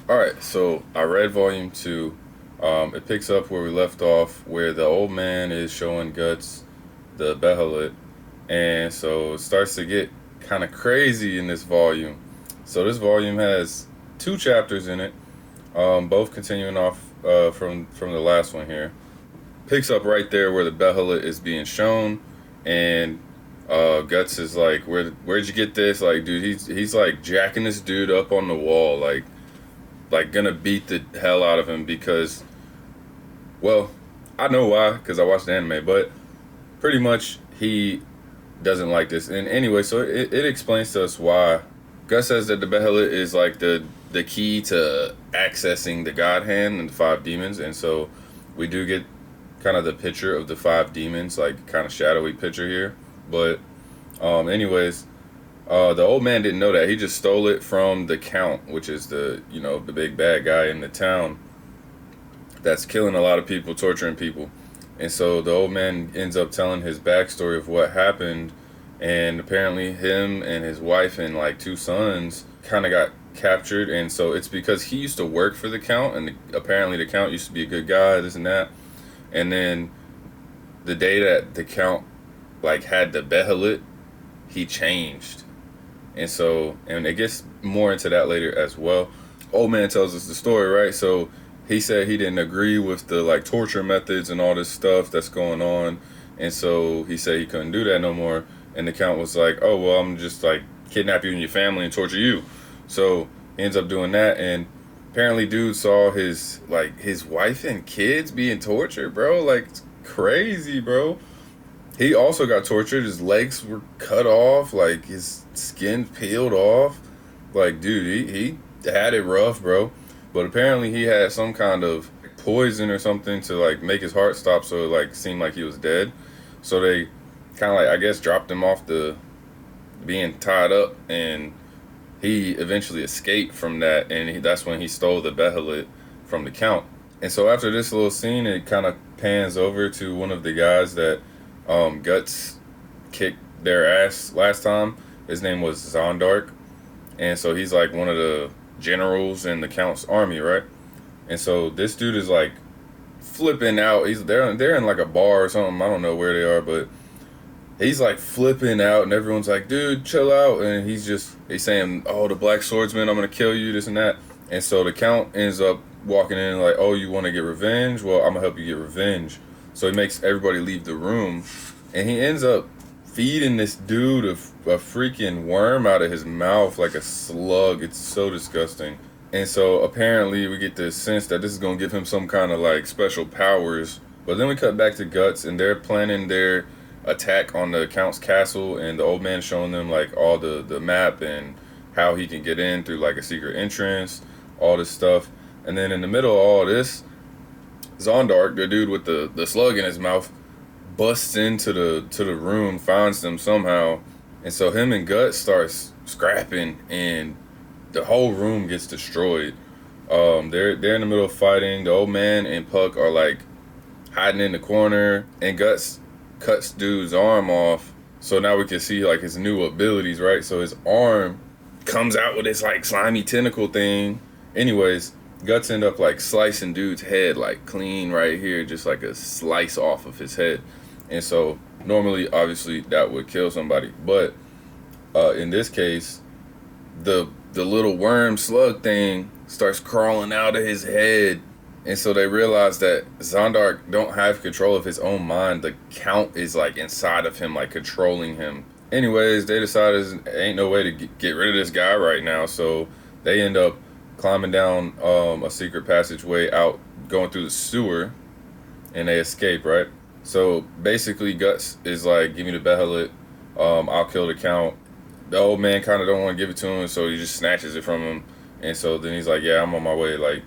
Alright, so I read volume 2. It picks up where we left off, where the old man is showing Guts the Behelit. And so it starts to get kind of crazy in this volume. So this volume has two chapters in it, both continuing off from the last one here. Picks up right there where the Behelit is being shown, and Guts is like, "Where'd you get this?" Like, dude, he's like jacking this dude up on the wall, like gonna beat the hell out of him because, well, I know why because I watched the anime, but pretty much he doesn't like this. And anyway, so it explains to us why. Gus says that the Behelit is like the key to accessing the God Hand and the five demons, and so we do get kind of the picture of the five demons, like kind of shadowy picture here. But anyways, the old man didn't know that. He just stole it from the Count, which is the big bad guy in the town that's killing a lot of people, torturing people. And so the old man ends up telling his backstory of what happened, and apparently him and his wife and like two sons kind of got captured. And so it's because he used to work for the Count, and apparently the Count used to be a good guy, this and that. And then the day that the Count like had the Behelit, he changed. And so, and it gets more into that later as well. Old man tells us the story, right? So he said he didn't agree with the like torture methods and all this stuff that's going on. And so he said he couldn't do that no more. And the Count was like, "Oh, well, I'm just like kidnap you and your family and torture you." So he ends up doing that. And apparently dude saw his wife and kids being tortured, bro. Like, it's crazy, bro. He also got tortured. His legs were cut off, like his skin peeled off. Like, dude, he had it rough, bro. But apparently he had some kind of poison or something to like make his heart stop, so it like seemed like he was dead. So they kind of like, I guess, dropped him off the being tied up, and he eventually escaped from that, and that's when he stole the Behelit from the Count. And so after this little scene, it kind of pans over to one of the guys that Guts kicked their ass last time. His name was Zondark, and so he's like one of the generals in the Count's army, right? And so this dude is like flipping out. They're in like a bar or something. I don't know where they are, but he's like flipping out, and everyone's like, "Dude, chill out." And he's saying, "Oh, the Black Swordsman, I'm gonna kill you, this and that." And so the Count ends up walking in like, "Oh, you want to get revenge? Well, I'm gonna help you get revenge." So he makes everybody leave the room, and he ends up feeding this dude a freaking worm out of his mouth, like a slug. It's so disgusting. And so apparently we get the sense that this is gonna give him some kind of like special powers. But then we cut back to Guts, and they're planning their attack on the Count's castle, and the old man showing them like all the map and how he can get in through like a secret entrance, all this stuff. And then in the middle of all Zondark, the dude with the slug in his mouth, busts into the room, finds them somehow, and so him and Guts starts scrapping, and the whole room gets destroyed. They're in the middle of fighting. The old man and Puck are like hiding in the corner, and Guts cuts dude's arm off. So now we can see like his new abilities, right? So his arm comes out with this like slimy tentacle thing. Anyways, Guts end up like slicing dude's head like clean right here, just like a slice off of his head. And so normally, obviously, that would kill somebody, but in this case, the little worm slug thing starts crawling out of his head. And so they realize that Zondark don't have control of his own mind. The Count is like inside of him, like controlling him. Anyways, they decide there ain't no way to get rid of this guy right now. So they end up climbing down a secret passageway out, going through the sewer, and they escape, right? So basically Guts is like, "Give me the Behelit, I'll kill the Count." The old man kind of don't want to give it to him, so he just snatches it from him. And so then he's like, "Yeah, I'm on my way." Like,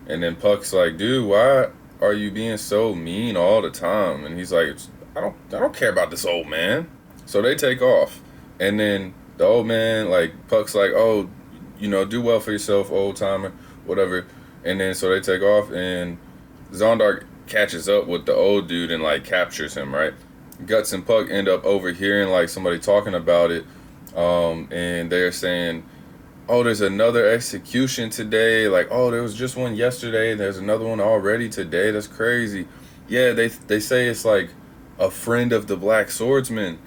and then Puck's like, "Dude, why are you being so mean all the time?" And he's like, I don't care about this old man." So they take off. And then the old man, like, Puck's like, "Oh, do well for yourself, old timer," whatever. And then so they take off, and Zondark catches up with the old dude and like captures him, right? Guts and Puck end up overhearing like somebody talking about it, and they're saying oh, there's another execution today. Like, oh, there was just one yesterday. There's another one already today. That's crazy. Yeah, they say it's like a friend of the Black Swordsman.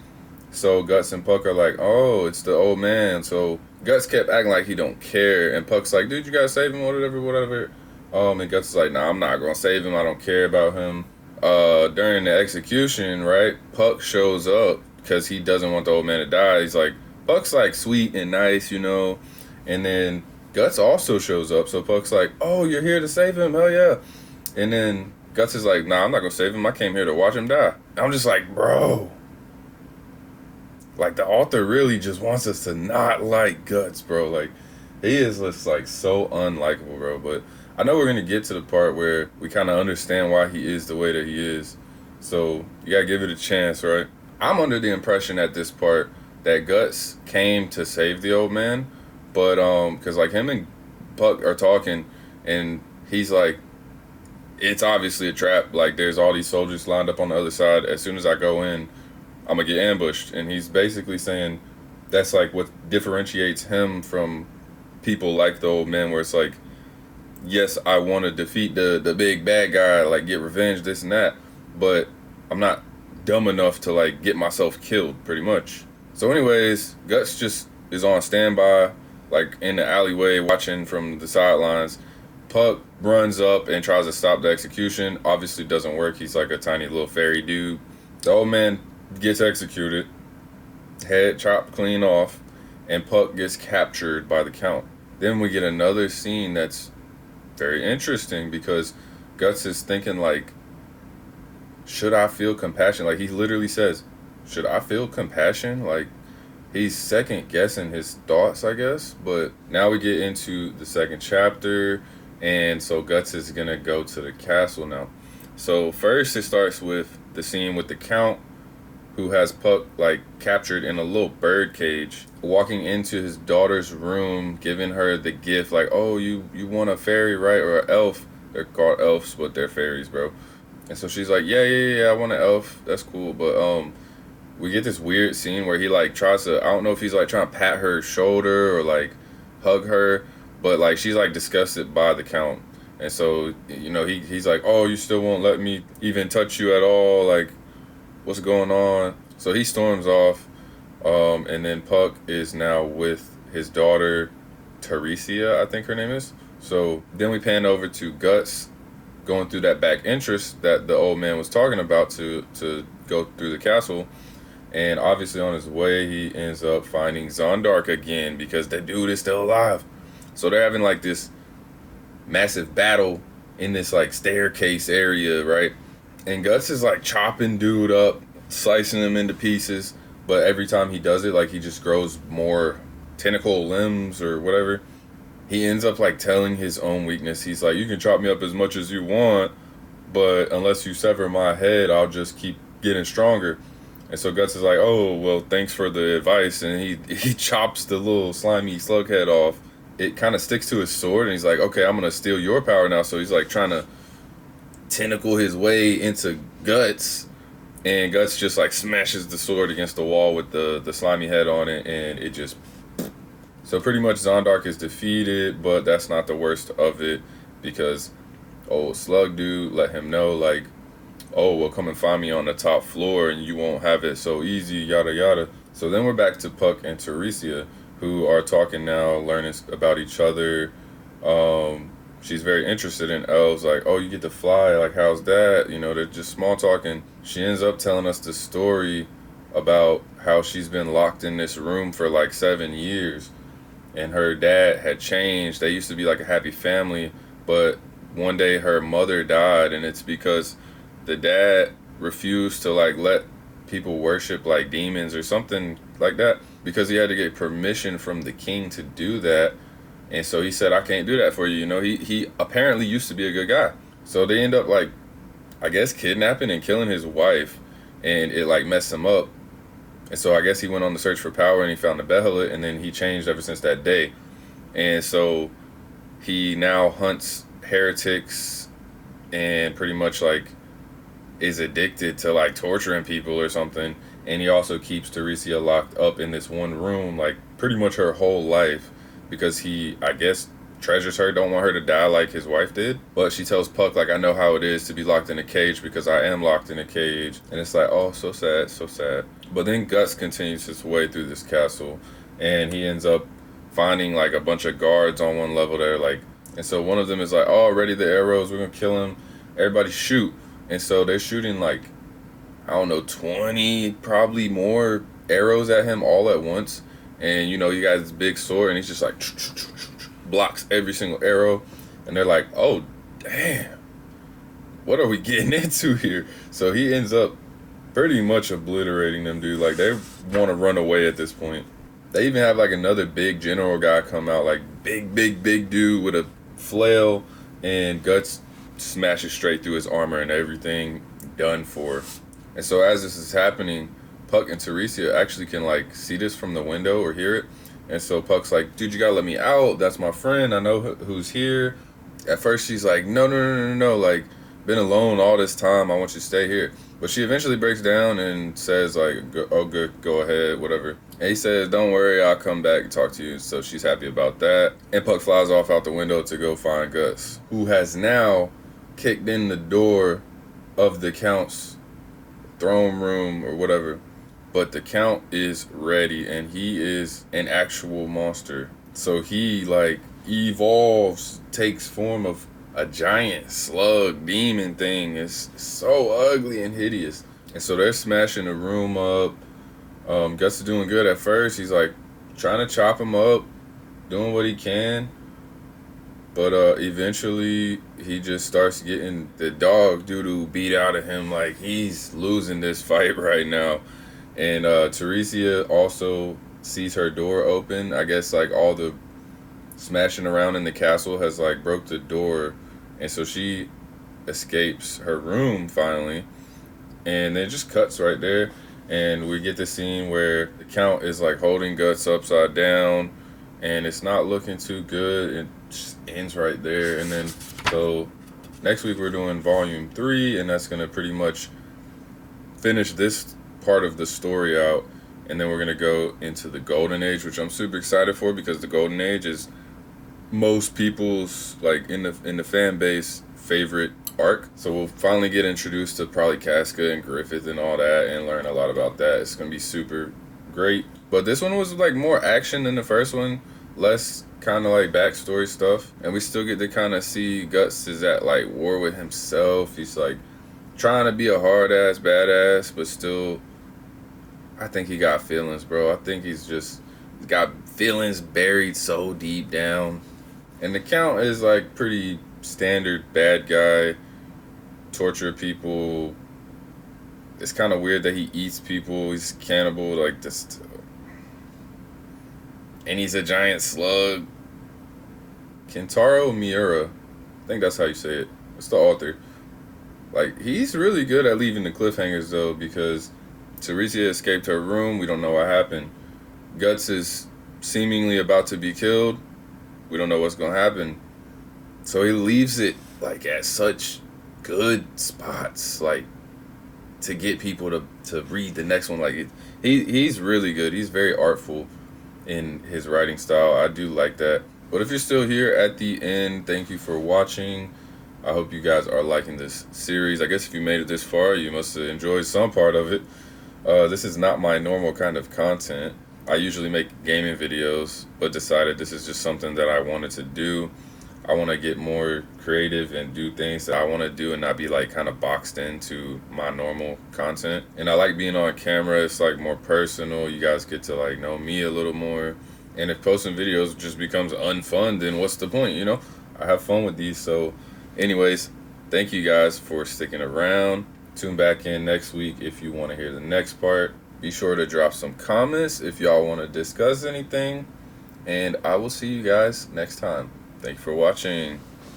So Guts and Puck are like, oh, it's the old man. So Guts kept acting like he don't care, and Puck's like, dude, you gotta save him, whatever, whatever. And Guts is like, nah, I'm not gonna save him. I don't care about him. During the execution, right? Puck shows up because he doesn't want the old man to die. He's like, Puck's like sweet and nice, you know. And then Guts also shows up. So Puck's like, oh, you're here to save him? Hell yeah. And then Guts is like, nah, I'm not gonna save him. I came here to watch him die. I'm just like, bro. Like, the author really just wants us to not like Guts, bro. Like, he is just, like, so unlikable, bro. But I know we're going to get to the part where we kind of understand why he is the way that he is. So, you got to give it a chance, right? I'm under the impression at this part that Guts came to save the old man. But, because, like, him and Puck are talking, and he's like, it's obviously a trap. Like, there's all these soldiers lined up on the other side. As soon as I go in, I'm gonna get ambushed. And he's basically saying that's like what differentiates him from people like the old man, where it's like, yes, I want to defeat the big bad guy, like get revenge, this and that, but I'm not dumb enough to like get myself killed, pretty much. So anyways, Guts just is on standby, like in the alleyway watching from the sidelines. Puck runs up and tries to stop the execution. Obviously doesn't work. He's like a tiny little fairy dude. The old man gets executed, head chopped clean off, and Puck gets captured by the Count. Then we get another scene that's very interesting because Guts is thinking like, should I feel compassion? Like, he literally says, should I feel compassion? Like, he's second guessing his thoughts, I guess. But now we get into the second chapter, and so Guts is gonna go to the castle now. So first it starts with the scene with the Count, who has Puck like captured in a little bird cage, walking into his daughter's room, giving her the gift, like, oh, you want a fairy, right? Or an elf. They're called elves, but they're fairies, bro. And so she's like, yeah, I want an elf. That's cool. But we get this weird scene where he like tries to, I don't know if he's like trying to pat her shoulder or like hug her, but like she's like disgusted by the Count. And so, you know, he's like, oh, you still won't let me even touch you at all, like, what's going on? So he storms off, and then Puck is now with his daughter, Teresia, I think her name is. So then we pan over to Guts going through that back entrance that the old man was talking about to go through the castle. And obviously on his way, he ends up finding Zondark again because the dude is still alive. So they're having like this massive battle in this like staircase area, right? And Guts is like chopping dude up, slicing him into pieces, but every time he does it, like, he just grows more tentacle limbs or whatever. He ends up like telling his own weakness. He's like, you can chop me up as much as you want, but unless you sever my head, I'll just keep getting stronger. And so Guts is like, oh, well, thanks for the advice. And he chops the little slimy slug head off. It kind of sticks to his sword, and he's like, okay, I'm gonna steal your power now. So he's like trying to tentacle his way into Guts, and Guts just like smashes the sword against the wall with the slimy head on it, and it just... So pretty much Zondark is defeated, but that's not the worst of it, because old Slug dude let him know, like, oh, well, come and find me on the top floor and you won't have it so easy, yada yada. So then we're back to Puck and Teresia, who are talking now, learning about each other. She's very interested in elves, like, oh, you get to fly, like, how's that? You know, they're just small talking. She ends up telling us the story about how she's been locked in this room for like 7 years, and her dad had changed. They used to be like a happy family, but one day her mother died, and it's because the dad refused to like let people worship like demons or something like that, because he had to get permission from the king to do that. And so he said, I can't do that for you. You know, he apparently used to be a good guy. So they end up like, I guess, kidnapping and killing his wife, and it like messed him up. And so I guess he went on the search for power, and he found the Behelit, and then he changed ever since that day. And so he now hunts heretics and pretty much like is addicted to like torturing people or something. And he also keeps Teresia locked up in this one room like pretty much her whole life. because he, I guess, treasures her, don't want her to die like his wife did. But she tells Puck, like, I know how it is to be locked in a cage because I am locked in a cage. And it's like, oh, so sad, so sad. But then Guts continues his way through this castle, and he ends up finding like a bunch of guards on one level there, like, and so one of them is like, oh, ready the arrows, we're gonna kill him, everybody shoot. And so they're shooting like, I don't know, 20 probably more arrows at him all at once. And you know, he got this big sword and he's just like blocks every single arrow, and they're like, oh damn, what are we getting into here? So he ends up pretty much obliterating them, dude. Like, they want to run away at this point. They even have like another big general guy come out, like big dude with a flail, and Guts smashes straight through his armor and everything, done for. And so as this is happening, Puck and Teresia actually can like see this from the window or hear it. And so Puck's like, dude, you gotta let me out. That's my friend. I know who's here. At first she's like, no. Like, been alone all this time. I want you to stay here. But she eventually breaks down and says like, oh, good, go ahead, whatever. And he says, don't worry, I'll come back and talk to you. So she's happy about that. And Puck flies off out the window to go find Guts, who has now kicked in the door of the Count's throne room or whatever. But the Count is ready, and he is an actual monster. So he like evolves, takes form of a giant slug demon thing. It's so ugly and hideous. And so they're smashing the room up. Guts is doing good at first. He's like trying to chop him up, doing what he can. But eventually he just starts getting the dog doo-doo beat out of him. Like, he's losing this fight right now. And Teresia also sees her door open. I guess like all the smashing around in the castle has like broke the door, and so she escapes her room finally. And it just cuts right there, and we get the scene where the Count is like holding Guts upside down, and it's not looking too good. It just ends right there. And then so next week we're doing volume 3, and that's gonna pretty much finish this part of the story out, and then we're gonna go into the Golden Age, which I'm super excited for, because the Golden Age is most people's, like, in the fan base, favorite arc. So we'll finally get introduced to probably Casca and Griffith and all that, and learn a lot about that. It's gonna be super great. But this one was like more action than the first one, less kind of like backstory stuff, and we still get to kind of see Guts is at like war with himself. He's like trying to be a hard ass badass, but still, I think he got feelings, bro. I think he's got feelings buried so deep down. And the Count is like pretty standard bad guy, torture people. It's kind of weird that he eats people. He's cannibal, like this. And he's a giant slug. Kentaro Miura, I think that's how you say it. It's the author. Like, he's really good at leaving the cliffhangers though, because Teresia escaped her room. We don't know what happened. Guts is seemingly about to be killed. We don't know what's going to happen. So he leaves it like at such good spots, like to get people to read the next one. Like, he's really good. He's very artful in his writing style. I do like that. But if you're still here at the end, thank you for watching. I hope you guys are liking this series. I guess if you made it this far, you must have enjoyed some part of it. This is not my normal kind of content. I usually make gaming videos, but decided this is just something that I wanted to do. I want to get more creative and do things that I want to do and not be like kind of boxed into my normal content. And I like being on camera. It's like more personal. You guys get to like know me a little more. And if posting videos just becomes unfun, then what's the point, you know? I have fun with these. So anyways, thank you guys for sticking around. Tune back in next week if you want to hear the next part. Be sure to drop some comments if y'all want to discuss anything. And I will see you guys next time. Thank you for watching.